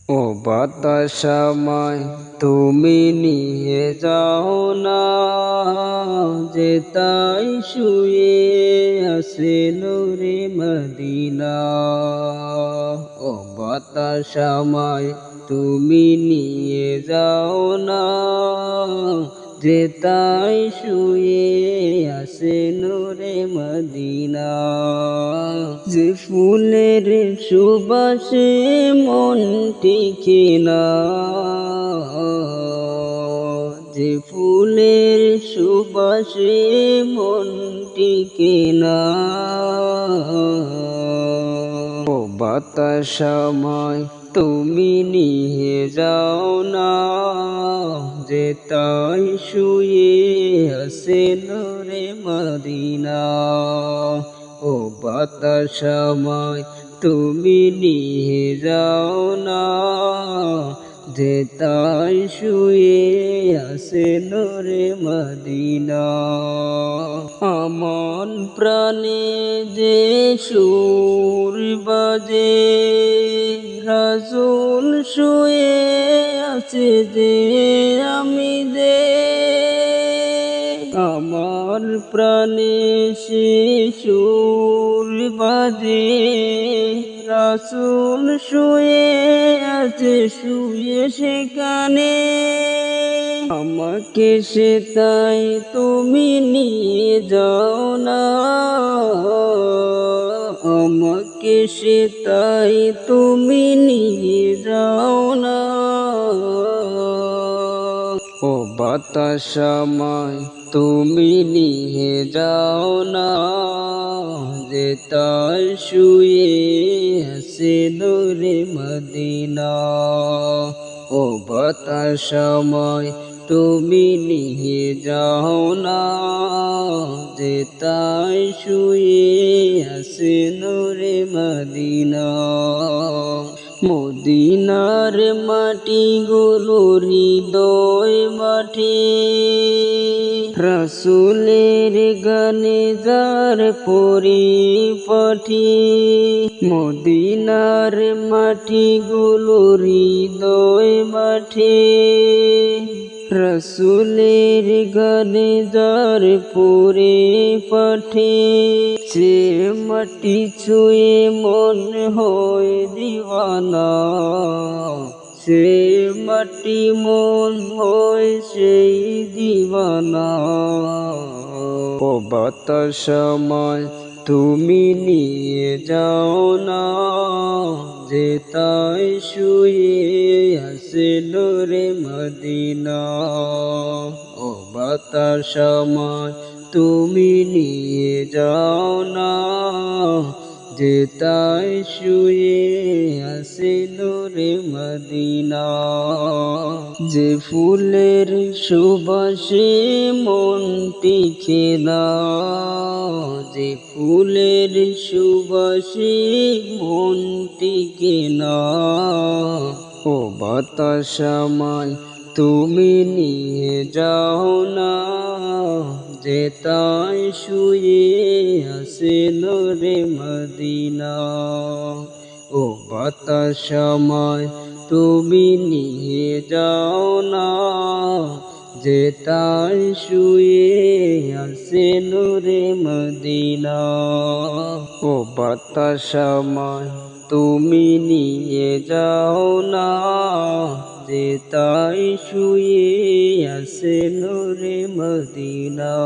ও বাতাস আমায় তুমি নিয়ে যাও না, যে তাই শুয়ে আছে নূরে মদিনা। ও বাতাস আমায় তুমি নিয়ে যাও না, যে তাই শুয়ে আছে নূরে মদিনা। যে ফুলের সুবাসে মন টিকে না, যে ফুলের সুবাসে মন টিকে না। ও বাতাস আমায় তুমি নিয়ে যাও না, যে তাই শুয়ে আছে নূরে মদিনা। ও বাতাস আমায় তুমি নিয়ে যাও না, যে তাই শুয়ে আছে নূরে মদিনা। আমার প্রাণে যে সুর বাজে, রাসূল শুয়ে আছে যে আমি যে। আমার প্রাণে সে সুর বাজে, রাসূল শুয়ে আছে শুয়ে সেখানে। আমাকে সে তাই তুমি নিয়ে যাও না, আমাকে সে তাই তুমি নিয়ে যাও না। ও বাতাস আমায় তুমি নিয়ে যাও না, যে তাই শুয়ে আছে নূরে মদিনা। ও বাতাস আমায় তুমি নিয়ে যাও না, যে তাই শুয়ে আছে নূরে মদিনা। মদিনার মাটিগুলো হৃদয় মাটি, রাসূলের গানে যার পরিপাটি। মদিনার মাটিগুলো হৃদয় মাটি, রাসূলের গানে যার পরিপাটি। সে মাটি ছুঁয়ে মন হয় দিওয়ানা, সে মাটি মন হয় সেই দিওয়ানা। ও বাতাস আমায় তুমি নিয়ে যাও না, যে তাই শুয়ে আছে নূরে মদিনা। ও বাতাস আমায় তুমি নিয়ে যাও না, যে তাই শুয়ে আছে নূরে মদিনা। যে ফুলের সুবাসে মন টিকে না, যে ফুলের সুবাসে মন টিকে না। ও বাতাস আমায় তুমি নিয়ে যাও না, যে তাই শুয়ে আছে নূরে মদিনা। ও বাতাস আমায় তুমি নিয়ে যাও না, যে তাই শুয়ে আছে নূরে মদিনা। ও বাতাস আমায় তুমি নিয়ে যাও না, যে তাই শুয়ে আছে নূরে মদিনা।